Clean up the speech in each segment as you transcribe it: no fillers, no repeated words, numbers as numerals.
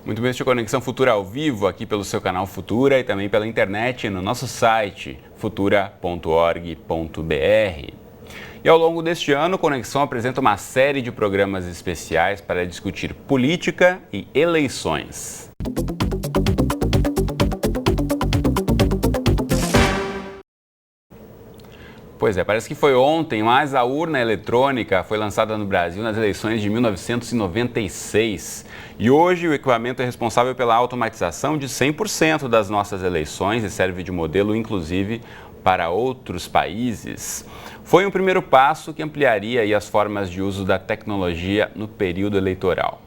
Muito bem, este é Conexão Futura ao vivo, aqui pelo seu canal Futura e também pela internet no nosso site futura.org.br. E ao longo deste ano, Conexão apresenta uma série de programas especiais para discutir política e eleições. Pois é, parece que foi ontem, mas a urna eletrônica foi lançada no Brasil nas eleições de 1996. E hoje o equipamento é responsável pela automatização de 100% das nossas eleições e serve de modelo, inclusive, para outros países. Foi um primeiro passo que ampliaria aí as formas de uso da tecnologia no período eleitoral.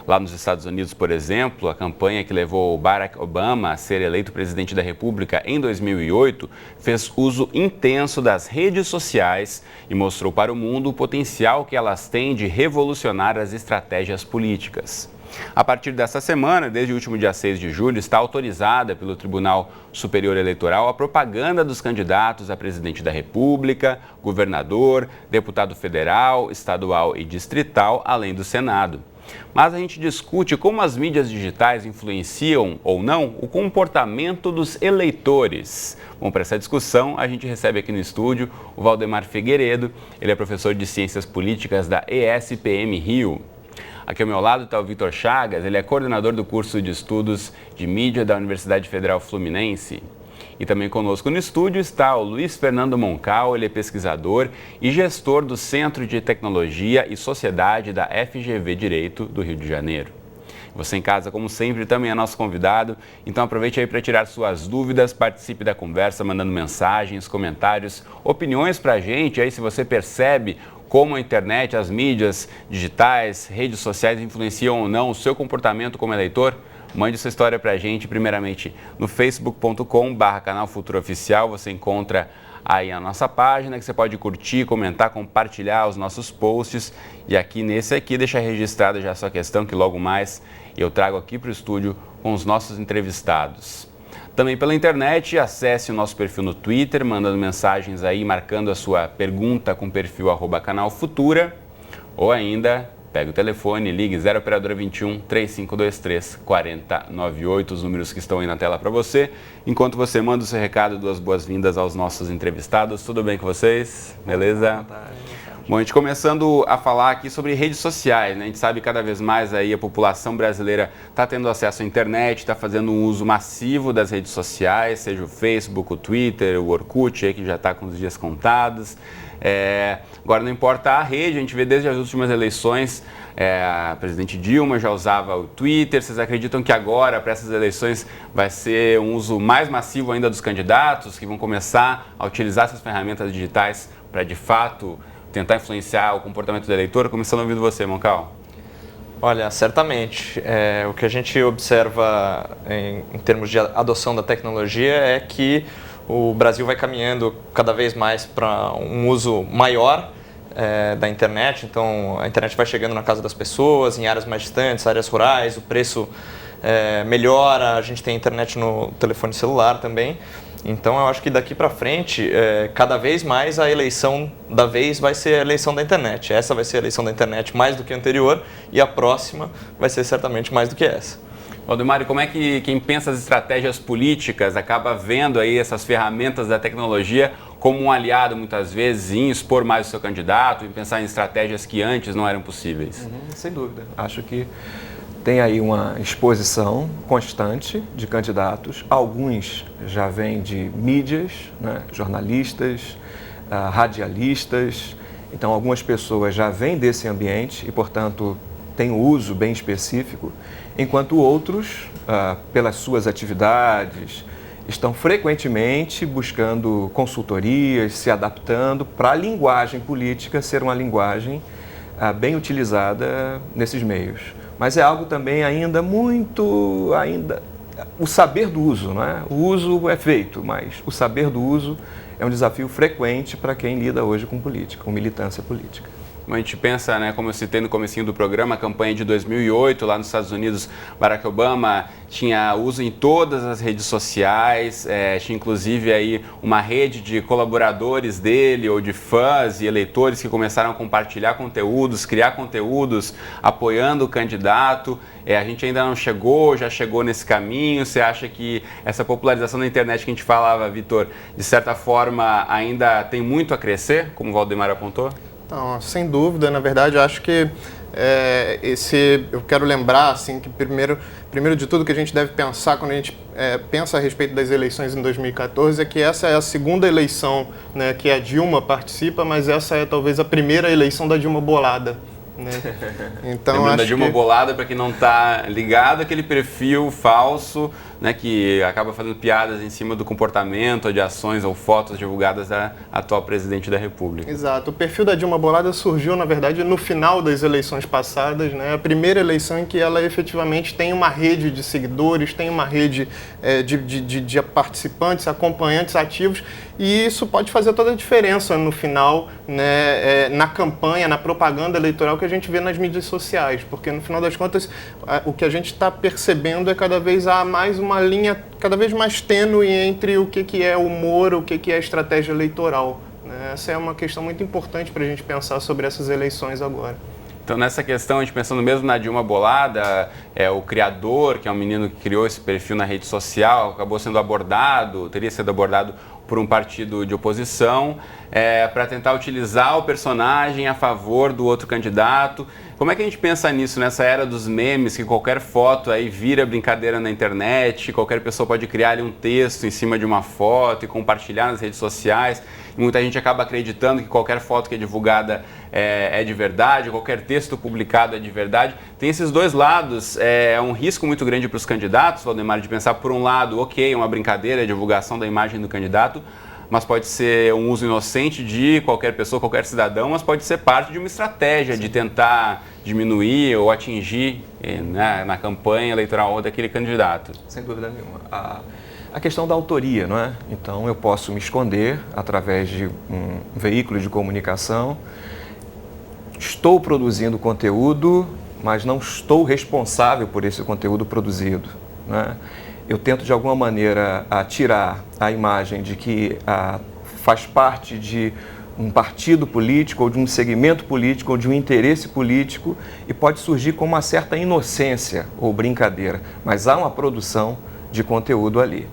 Lá nos Estados Unidos, por exemplo, a campanha que levou Barack Obama a ser eleito presidente da República em 2008 fez uso intenso das redes sociais e mostrou para o mundo o potencial que elas têm de revolucionar as estratégias políticas. A partir desta semana, desde o último dia 6 de julho, está autorizada pelo Tribunal Superior Eleitoral a propaganda dos candidatos a presidente da República, governador, deputado federal, estadual e distrital, além do Senado. Mas a gente discute como as mídias digitais influenciam ou não o comportamento dos eleitores. Bom, para essa discussão, a gente recebe aqui no estúdio o Valdemar Figueiredo. Ele é professor de Ciências Políticas da ESPM Rio. Aqui ao meu lado está o Vitor Chagas, ele é coordenador do curso de Estudos de Mídia da Universidade Federal Fluminense. E também conosco no estúdio está o Luiz Fernando Moncal, ele é pesquisador e gestor do Centro de Tecnologia e Sociedade da FGV Direito do Rio de Janeiro. Você em casa, como sempre, também é nosso convidado, então aproveite aí para tirar suas dúvidas, participe da conversa mandando mensagens, comentários, opiniões para a gente, aí se você percebe como a internet, as mídias digitais, redes sociais influenciam ou não o seu comportamento como eleitor. Mande sua história para a gente, primeiramente no facebook.com/canal Futura Oficial. Você encontra aí a nossa página, que você pode curtir, comentar, compartilhar os nossos posts. E aqui nesse aqui, deixa registrada já a sua questão, que logo mais eu trago aqui para o estúdio com os nossos entrevistados. Também pela internet, acesse o nosso perfil no Twitter, mandando mensagens aí, marcando a sua pergunta com o perfil @canal Futura, ou ainda pega o telefone, ligue 0 operadora 21 3523 4098, os números que estão aí na tela para você. Enquanto você manda o seu recado, duas boas-vindas aos nossos entrevistados. Tudo bem com vocês? Beleza? Boa tarde. Bom, a gente começando a falar aqui sobre redes sociais, né? A gente sabe que cada vez mais aí a população brasileira está tendo acesso à internet, está fazendo um uso massivo das redes sociais, seja o Facebook, o Twitter, o Orkut, aí que já está com os dias contados. Agora não importa a rede, a gente vê desde as últimas eleições, a presidente Dilma já usava o Twitter. Vocês acreditam que agora, para essas eleições, vai ser um uso mais massivo ainda dos candidatos, que vão começar a utilizar essas ferramentas digitais para, de fato, tentar influenciar o comportamento do eleitor? Começando ouvindo você, Moncal. Olha, certamente. O que a gente observa em termos de adoção da tecnologia é que o Brasil vai caminhando cada vez mais para um uso maior da internet. Então, a internet vai chegando na casa das pessoas, em áreas mais distantes, áreas rurais, o preço melhora, a gente tem internet no telefone celular também. Então, eu acho que daqui para frente, cada vez mais a eleição da vez vai ser a eleição da internet. Essa vai ser a eleição da internet mais do que a anterior e a próxima vai ser certamente mais do que essa. Valdemar, como é que quem pensa as estratégias políticas acaba vendo aí essas ferramentas da tecnologia como um aliado, muitas vezes, em expor mais o seu candidato, em pensar em estratégias que antes não eram possíveis? Sem dúvida. Acho que tem aí uma exposição constante de candidatos. Alguns já vêm de mídias, né, jornalistas, radialistas. Então, algumas pessoas já vêm desse ambiente e, portanto, têm um uso bem específico, enquanto outros, pelas suas atividades, estão frequentemente buscando consultorias, se adaptando para a linguagem política ser uma linguagem bem utilizada nesses meios. Mas é algo também ainda o saber do uso, não é? O uso é feito, mas o saber do uso é um desafio frequente para quem lida hoje com política, com militância política. Como a gente pensa, né, como eu citei no comecinho do programa, a campanha de 2008, lá nos Estados Unidos, Barack Obama tinha uso em todas as redes sociais, tinha inclusive aí uma rede de colaboradores dele ou de fãs e eleitores que começaram a compartilhar conteúdos, criar conteúdos, apoiando o candidato. A gente ainda não chegou, já chegou nesse caminho. Você acha que essa popularização da internet que a gente falava, Vitor, de certa forma ainda tem muito a crescer, como o Valdemar apontou? Não, sem dúvida. Na verdade, eu acho que eu quero lembrar assim, que primeiro de tudo que a gente deve pensar quando a gente pensa a respeito das eleições em 2014 é que essa é a segunda eleição, né, que a Dilma participa, mas essa é talvez a primeira eleição da Dilma bolada. Né? Então, lembrando da Dilma bolada, para quem não está ligado, aquele perfil falso, né, que acaba fazendo piadas em cima do comportamento, de ações ou fotos divulgadas da atual presidente da República. Exato. O perfil da Dilma bolada surgiu, na verdade, no final das eleições passadas, né? A primeira eleição em que ela efetivamente tem uma rede de seguidores, tem uma rede de participantes, acompanhantes ativos, e isso pode fazer toda a diferença no final, né, na campanha, na propaganda eleitoral que a gente vê nas mídias sociais, porque no final das contas o que a gente está percebendo é cada vez há mais uma linha cada vez mais tênue entre o que é humor, o que é estratégia eleitoral. Né? Essa é uma questão muito importante para a gente pensar sobre essas eleições agora. Então, nessa questão, a gente pensando mesmo na Dilma bolada, o criador, que é um menino que criou esse perfil na rede social, acabou sendo abordado, teria sido abordado por um partido de oposição, para tentar utilizar o personagem a favor do outro candidato. Como é que a gente pensa nisso, nessa era dos memes, que qualquer foto aí vira brincadeira na internet, qualquer pessoa pode criar ali um texto em cima de uma foto e compartilhar nas redes sociais, e muita gente acaba acreditando que qualquer foto que é divulgada é de verdade, qualquer texto publicado é de verdade. Tem esses dois lados, é um risco muito grande para os candidatos, Valdemar, de pensar por um lado, ok, uma brincadeira, a divulgação da imagem do candidato, mas pode ser um uso inocente de qualquer pessoa, qualquer cidadão, mas pode ser parte de uma estratégia de tentar diminuir ou atingir na campanha eleitoral daquele candidato. Sem dúvida nenhuma. A questão da autoria, não é? Então eu posso me esconder através de um veículo de comunicação, estou produzindo conteúdo, mas não estou responsável por esse conteúdo produzido, não é? Eu tento de alguma maneira tirar a imagem de que faz parte de um partido político ou de um segmento político ou de um interesse político e pode surgir com uma certa inocência ou brincadeira, mas há uma produção de conteúdo ali.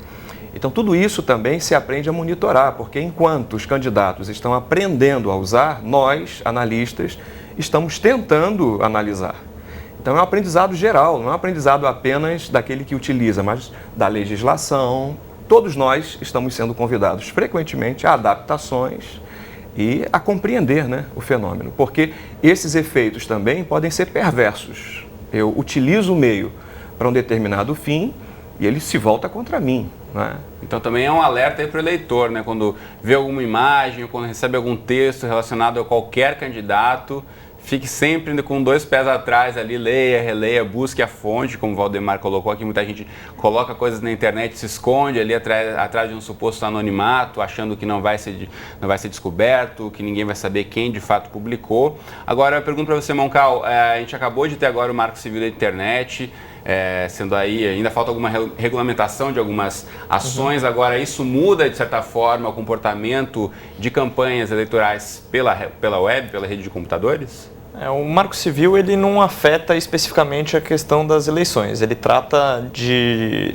Então tudo isso também se aprende a monitorar, porque enquanto os candidatos estão aprendendo a usar, nós, analistas, estamos tentando analisar. Então é um aprendizado geral, não é um aprendizado apenas daquele que utiliza, mas da legislação. Todos nós estamos sendo convidados frequentemente a adaptações e a compreender, né, o fenômeno, porque esses efeitos também podem ser perversos. Eu utilizo o meio para um determinado fim e ele se volta contra mim. Né? Então também é um alerta para o eleitor, né? Quando vê alguma imagem ou quando recebe algum texto relacionado a qualquer candidato, fique sempre com dois pés atrás ali, leia, releia, busque a fonte, como o Valdemar colocou aqui. Muita gente coloca coisas na internet, se esconde ali atrás de um suposto anonimato, achando que não vai ser descoberto, que ninguém vai saber quem de fato publicou. Agora, eu pergunto para você, Moncal, a gente acabou de ter agora o Marco Civil da Internet, sendo aí, ainda falta alguma regulamentação de algumas ações. Agora, isso muda, de certa forma, o comportamento de campanhas eleitorais pela web, pela rede de computadores? O Marco Civil ele não afeta especificamente a questão das eleições, ele trata de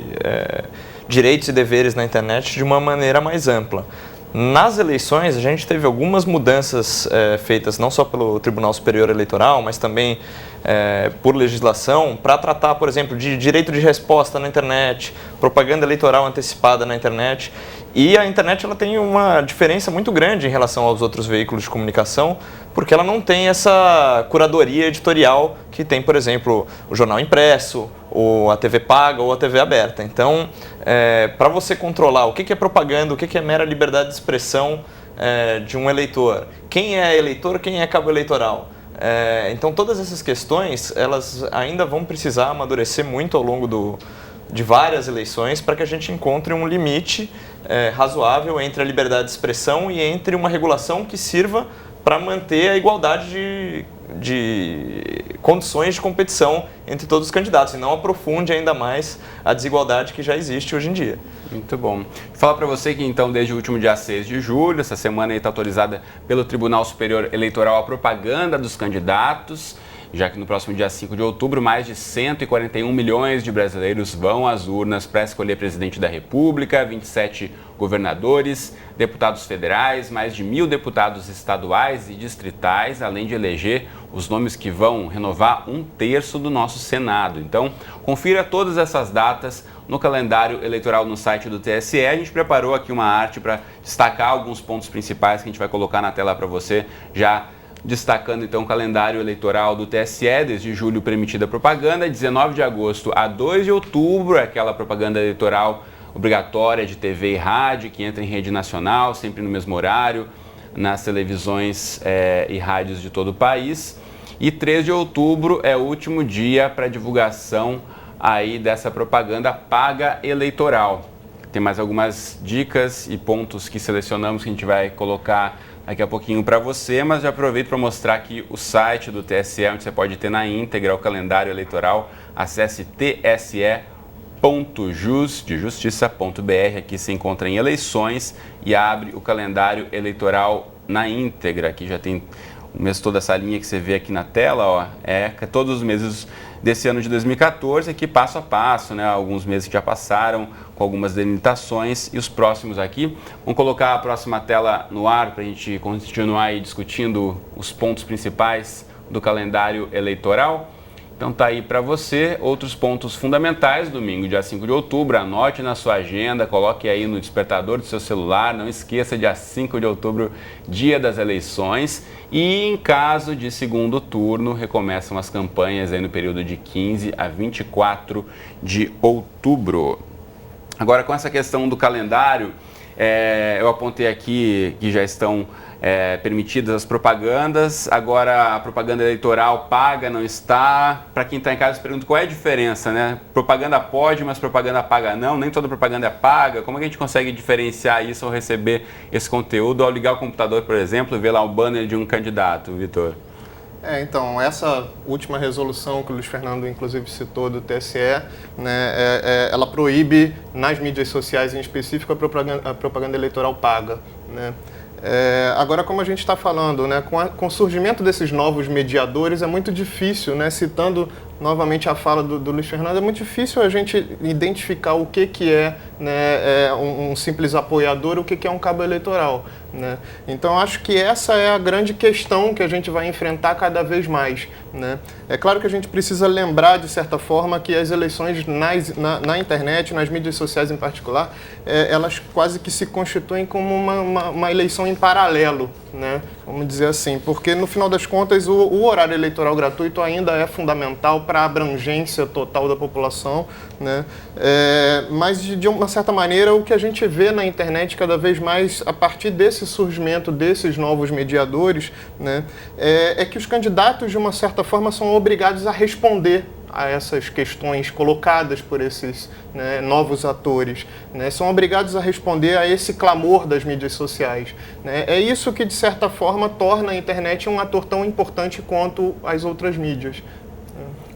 direitos e deveres na internet de uma maneira mais ampla. Nas eleições, a gente teve algumas mudanças feitas não só pelo Tribunal Superior Eleitoral, mas também por legislação, para tratar, por exemplo, de direito de resposta na internet, propaganda eleitoral antecipada na internet. E a internet ela tem uma diferença muito grande em relação aos outros veículos de comunicação, porque ela não tem essa curadoria editorial que tem, por exemplo, o jornal impresso, ou a TV paga ou a TV aberta. Então, para você controlar o que é propaganda, o que é mera liberdade de expressão de um eleitor, quem é eleitor, quem é cabo eleitoral. Então, todas essas questões, elas ainda vão precisar amadurecer muito ao longo de várias eleições para que a gente encontre um limite razoável entre a liberdade de expressão e entre uma regulação que sirva para manter a igualdade de condições de competição entre todos os candidatos e não aprofunde ainda mais a desigualdade que já existe hoje em dia. Muito bom. Vou falar para você que então desde o último dia 6 de julho, essa semana está autorizada pelo Tribunal Superior Eleitoral a propaganda dos candidatos, já que no próximo dia 5 de outubro, mais de 141 milhões de brasileiros vão às urnas para escolher presidente da República, 27 governadores, deputados federais, mais de 1.000 deputados estaduais e distritais, além de eleger os nomes que vão renovar 1/3 do nosso Senado. Então, confira todas essas datas no calendário eleitoral no site do TSE. A gente preparou aqui uma arte para destacar alguns pontos principais que a gente vai colocar na tela para você, já destacando então o calendário eleitoral do TSE, desde julho permitida a propaganda, 19 de agosto a 2 de outubro, aquela propaganda eleitoral obrigatória de TV e rádio, que entra em rede nacional, sempre no mesmo horário, nas televisões e rádios de todo o país. E 3 de outubro é o último dia para divulgação aí dessa propaganda paga eleitoral. Tem mais algumas dicas e pontos que selecionamos que a gente vai colocar daqui a pouquinho para você, mas já aproveito para mostrar aqui o site do TSE, onde você pode ter na íntegra o calendário eleitoral. Acesse tse.jus.br, aqui se encontra em eleições e abre o calendário eleitoral na íntegra. Aqui já tem o mês toda essa linha que você vê aqui na tela, ó, todos os meses desse ano de 2014, aqui passo a passo, né? Alguns meses que já passaram, com algumas delimitações, e os próximos aqui. Vamos colocar a próxima tela no ar para a gente continuar aí discutindo os pontos principais do calendário eleitoral. Então tá aí para você outros pontos fundamentais, domingo, dia 5 de outubro, anote na sua agenda, coloque aí no despertador do seu celular, não esqueça, dia 5 de outubro, dia das eleições, e em caso de segundo turno, recomeçam as campanhas aí no período de 15 a 24 de outubro. Agora, com essa questão do calendário, eu apontei aqui que já estão permitidas as propagandas. Agora, a propaganda eleitoral paga não está. Para quem está em casa, pergunta qual é a diferença, né? Propaganda pode, mas propaganda paga não. Nem toda propaganda é paga. Como é que a gente consegue diferenciar isso ao receber esse conteúdo, ao ligar o computador, por exemplo, e ver lá o banner de um candidato, Vitor? Então, essa última resolução que o Luiz Fernando, inclusive, citou do TSE, né, ela proíbe, nas mídias sociais em específico, a propaganda eleitoral paga, né? Agora, como a gente está falando, né, com o surgimento desses novos mediadores, é muito difícil, né, citando novamente a fala do Luiz Fernando, é muito difícil a gente identificar o que é, né, um simples apoiador, o que é um cabo eleitoral, né? Então, acho que essa é a grande questão que a gente vai enfrentar cada vez mais, né? É claro que a gente precisa lembrar, de certa forma, que as eleições na internet, nas mídias sociais em particular, elas quase que se constituem como uma eleição em paralelo, né? Vamos dizer assim, porque no final das contas o horário eleitoral gratuito ainda é fundamental para a abrangência total da população, né? Mas de uma certa maneira o que a gente vê na internet cada vez mais a partir desse surgimento desses novos mediadores, né, é que os candidatos de uma certa forma são obrigados a responder a essas questões colocadas por esses, né, novos atores, né? São obrigados a responder a esse clamor das mídias sociais, né? É isso que, de certa forma, torna a internet um ator tão importante quanto as outras mídias.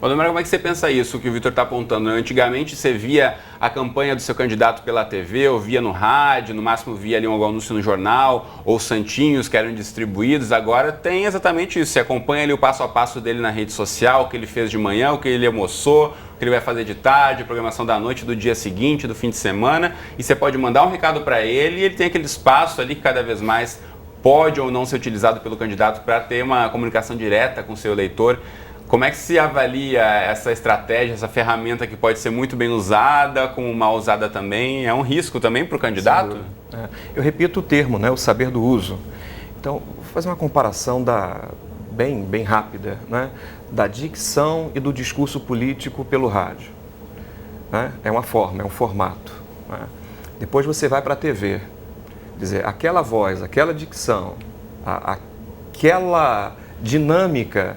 Valdemar, como é que você pensa isso, que o Vitor está apontando? Antigamente você via a campanha do seu candidato pela TV, ou via no rádio, no máximo via ali um anúncio no jornal, ou santinhos que eram distribuídos. Agora tem exatamente isso, você acompanha ali o passo a passo dele na rede social, o que ele fez de manhã, o que ele almoçou, o que ele vai fazer de tarde, a programação da noite, do dia seguinte, do fim de semana, e você pode mandar um recado para ele e ele tem aquele espaço ali que cada vez mais pode ou não ser utilizado pelo candidato para ter uma comunicação direta com o seu eleitor. Como é que se avalia essa estratégia, essa ferramenta que pode ser muito bem usada, como mal usada também? É um risco também para o candidato? Eu repito o termo, né, o saber do uso. Então, vou fazer uma comparação bem rápida, né, da dicção e do discurso político pelo rádio. Né? É uma forma, é um formato. Né? Depois você vai para a TV, dizer, aquela voz, aquela dicção, aquela dinâmica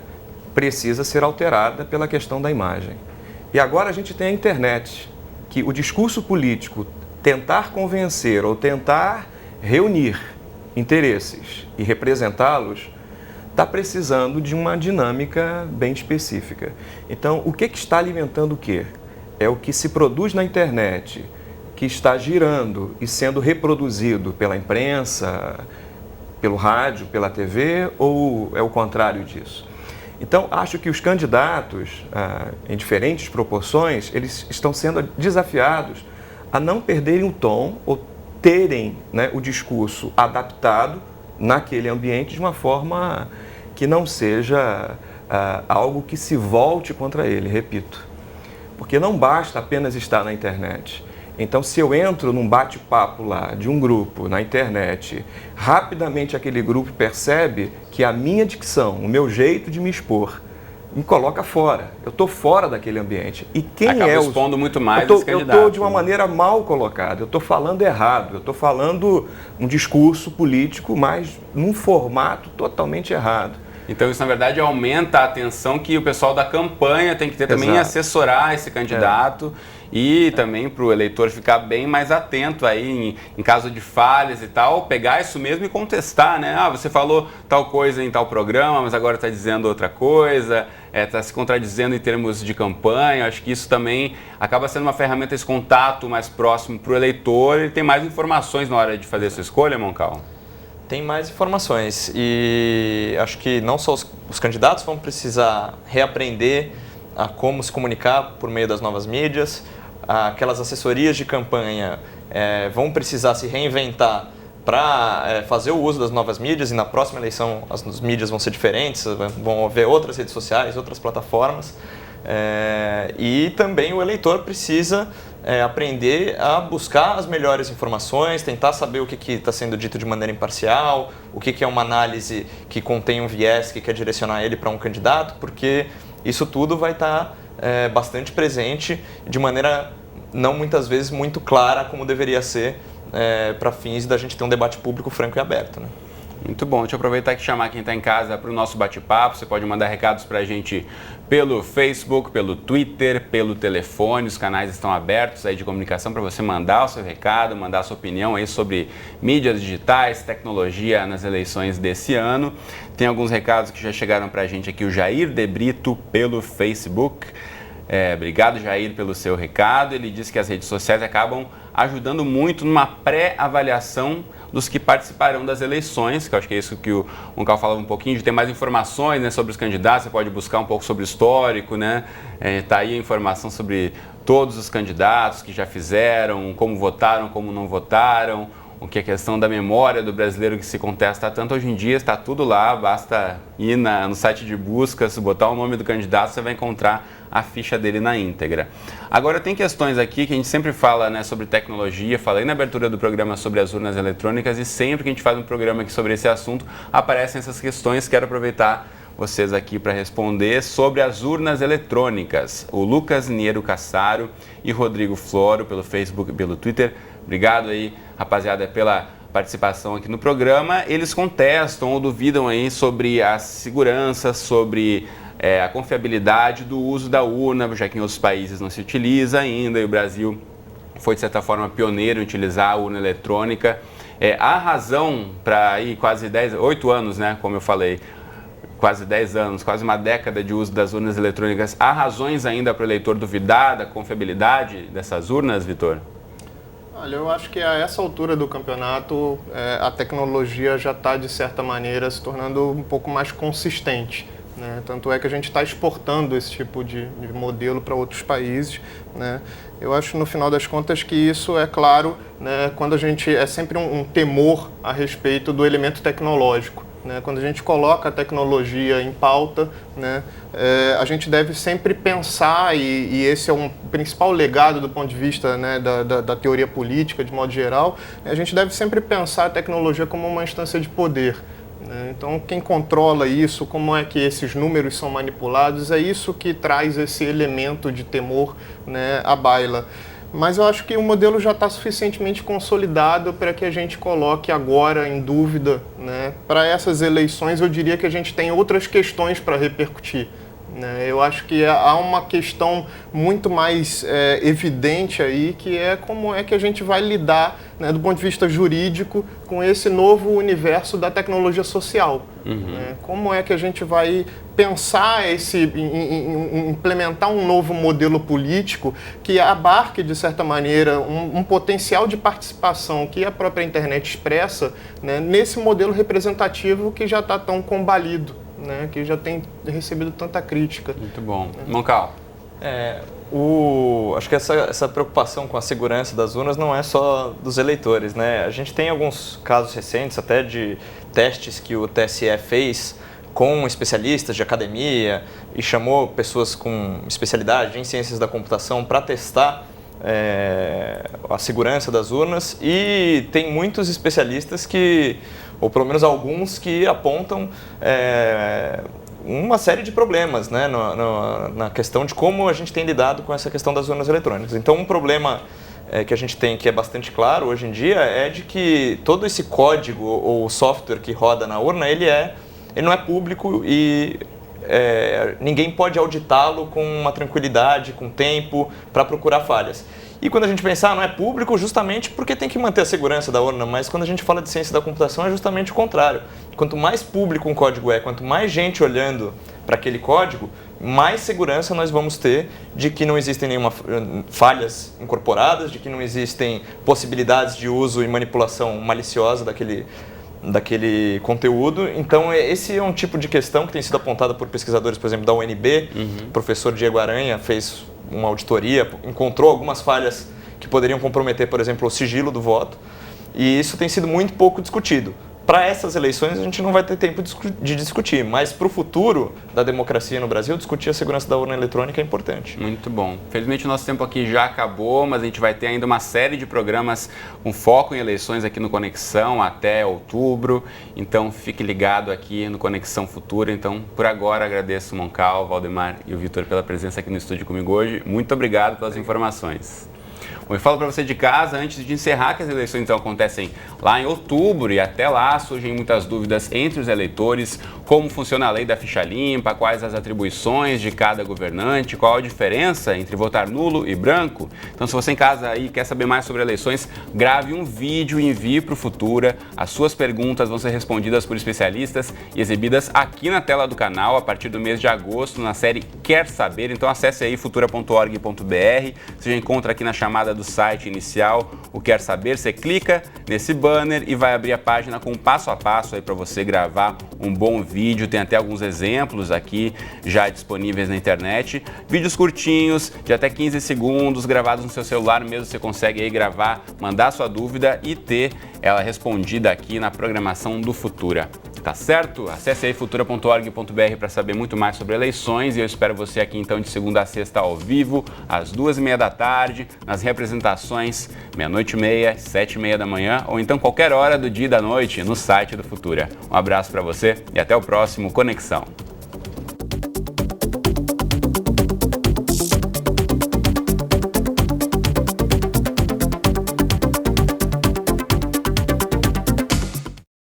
precisa ser alterada pela questão da imagem. E agora a gente tem a internet, que o discurso político tentar convencer ou tentar reunir interesses e representá-los está precisando de uma dinâmica bem específica. Então, o que está alimentando o quê? É o que se produz na internet, que está girando e sendo reproduzido pela imprensa, pelo rádio, pela TV, ou é o contrário disso? Então, acho que os candidatos, em diferentes proporções, eles estão sendo desafiados a não perderem o tom ou terem, né, o discurso adaptado naquele ambiente de uma forma que não seja algo que se volte contra ele, repito. Porque não basta apenas estar na internet. Então, se eu entro num bate-papo lá de um grupo na internet, rapidamente aquele grupo percebe que a minha dicção, o meu jeito de me expor, me coloca fora. Eu estou fora daquele ambiente. E quem acaba expondo muito mais esse candidato. Eu estou de uma maneira mal colocada, eu estou falando errado, eu estou falando um discurso político, mas num formato totalmente errado. Então isso, na verdade, aumenta a atenção que o pessoal da campanha tem que ter também em assessorar esse candidato e também para o eleitor ficar bem mais atento aí em caso de falhas e tal, pegar isso mesmo e contestar, né? Ah, você falou tal coisa em tal programa, mas agora está dizendo outra coisa, está se contradizendo em termos de campanha. Acho que isso também acaba sendo uma ferramenta, esse contato mais próximo para o eleitor. Ele tem mais informações na hora de fazer a sua escolha, Moncal? Tem mais informações e acho que não só os candidatos vão precisar reaprender a como se comunicar por meio das novas mídias, aquelas assessorias de campanha vão precisar se reinventar para fazer o uso das novas mídias, e na próxima eleição as mídias vão ser diferentes, vão haver outras redes sociais, outras plataformas, e também o eleitor precisa aprender a buscar as melhores informações, tentar saber o que está sendo dito de maneira imparcial, o que é uma análise que contém um viés que quer direcionar ele para um candidato, porque isso tudo vai estar bastante presente de maneira não muitas vezes muito clara como deveria ser para fins da gente ter um debate público franco e aberto, né? Muito bom. Deixa eu aproveitar e chamar quem está em casa para o nosso bate-papo. Você pode mandar recados para a gente pelo Facebook, pelo Twitter, pelo telefone. Os canais estão abertos aí de comunicação para você mandar o seu recado, mandar a sua opinião aí sobre mídias digitais, tecnologia nas eleições desse ano. Tem alguns recados que já chegaram para a gente aqui. O Jair De Brito pelo Facebook. Obrigado, Jair, pelo seu recado. Ele disse que as redes sociais acabam ajudando muito numa pré-avaliação dos que participarão das eleições, que eu acho que é isso que o Moncal falava um pouquinho, de ter mais informações, né, sobre os candidatos. Você pode buscar um pouco sobre o histórico, né? Tá aí a informação sobre todos os candidatos que já fizeram, como votaram, como não votaram, o que é questão da memória do brasileiro que se contesta tanto hoje em dia. Está tudo lá, basta ir no site de buscas, botar o nome do candidato, você vai encontrar a ficha dele na íntegra. Agora, tem questões aqui que a gente sempre fala, né, sobre tecnologia. Falei na abertura do programa sobre as urnas eletrônicas e sempre que a gente faz um programa aqui sobre esse assunto, aparecem essas questões. Quero aproveitar vocês aqui para responder sobre as urnas eletrônicas. O Lucas Niero Cassaro e Rodrigo Floro pelo Facebook e pelo Twitter. Obrigado aí, rapaziada, pela participação aqui no programa. Eles contestam ou duvidam aí sobre a segurança, sobre a confiabilidade do uso da urna, já que em outros países não se utiliza ainda, e o Brasil foi, de certa forma, pioneiro em utilizar a urna eletrônica. Há razão para aí quase 8 anos, né, como eu falei, quase 10 anos, quase uma década de uso das urnas eletrônicas. Há razões ainda para o eleitor duvidar da confiabilidade dessas urnas, Vitor? Olha, eu acho que a essa altura do campeonato a tecnologia já está, de certa maneira, se tornando um pouco mais consistente, né? Tanto é que a gente está exportando esse tipo de modelo para outros países, né? Eu acho, no final das contas, que isso é claro, né, quando a gente sempre um temor a respeito do elemento tecnológico, né? Quando a gente coloca a tecnologia em pauta, né, a gente deve sempre pensar, e esse é um principal legado do ponto de vista, né, da teoria política, de modo geral, a gente deve sempre pensar a tecnologia como uma instância de poder. Então, quem controla isso, como é que esses números são manipulados, é isso que traz esse elemento de temor, né, à baila. Mas eu acho que o modelo já está suficientemente consolidado para que a gente coloque agora em dúvida, né? Para essas eleições, eu diria que a gente tem outras questões para repercutir, né? Eu acho que há uma questão muito mais evidente aí, que é como é que a gente vai lidar, né, do ponto de vista jurídico, com esse novo universo da tecnologia social. Né? Como é que a gente vai pensar implementar um novo modelo político que abarque, de certa maneira, um potencial de participação que a própria internet expressa, né, nesse modelo representativo que já está tão combalido, né, que já tem recebido tanta crítica. Muito bom. Moncal. Acho que essa preocupação com a segurança das urnas não é só dos eleitores, né? A gente tem alguns casos recentes, até de testes que o TSE fez com especialistas de academia e chamou pessoas com especialidade em ciências da computação para testar a segurança das urnas, e tem muitos especialistas ou pelo menos alguns, que apontam uma série de problemas, né, na questão de como a gente tem lidado com essa questão das urnas eletrônicas. Então, um problema que a gente tem, que é bastante claro hoje em dia, é de que todo esse código ou software que roda na urna, ele não é público e ninguém pode auditá-lo com uma tranquilidade, com tempo, para procurar falhas. E quando a gente pensa, não é público, justamente porque tem que manter a segurança da urna, mas quando a gente fala de ciência da computação é justamente o contrário. Quanto mais público um código quanto mais gente olhando para aquele código, mais segurança nós vamos ter de que não existem nenhuma falhas incorporadas, de que não existem possibilidades de uso e manipulação maliciosa daquele conteúdo. Então, esse é um tipo de questão que tem sido apontada por pesquisadores, por exemplo, da UNB. O professor Diego Aranha fez uma auditoria, encontrou algumas falhas que poderiam comprometer, por exemplo, o sigilo do voto, e isso tem sido muito pouco discutido. Para essas eleições a gente não vai ter tempo de discutir, mas para o futuro da democracia no Brasil, discutir a segurança da urna eletrônica é importante. Muito bom. Felizmente o nosso tempo aqui já acabou, mas a gente vai ter ainda uma série de programas com foco em eleições aqui no Conexão até outubro, então fique ligado aqui no Conexão Futura. Então, por agora, agradeço o Moncal, o Valdemar e o Vitor pela presença aqui no estúdio comigo hoje. Muito obrigado pelas informações. Bom, eu falo para você de casa, antes de encerrar, que as eleições então acontecem lá em outubro, e até lá surgem muitas dúvidas entre os eleitores, como funciona a lei da ficha limpa, quais as atribuições de cada governante, qual a diferença entre votar nulo e branco. Então, se você em casa aí quer saber mais sobre eleições, grave um vídeo e envie para o Futura. As suas perguntas vão ser respondidas por especialistas e exibidas aqui na tela do canal a partir do mês de agosto, na série Quer Saber. Então acesse aí futura.org.br, você já encontra aqui na chamada do site inicial o Quer Saber, você clica nesse banner e vai abrir a página com passo a passo aí para você gravar um bom vídeo. Tem até alguns exemplos aqui já disponíveis na internet, vídeos curtinhos de até 15 segundos gravados no seu celular mesmo, você consegue aí gravar, mandar sua dúvida e ter ela respondida aqui na programação do Futura. Tá certo? Acesse aí futura.org.br para saber muito mais sobre eleições, e eu espero você aqui então de segunda a sexta ao vivo, às 2h30 da tarde, nas representações 00:30, 7h30 da manhã, ou então qualquer hora do dia e da noite no site do Futura. Um abraço para você e até o próximo Conexão.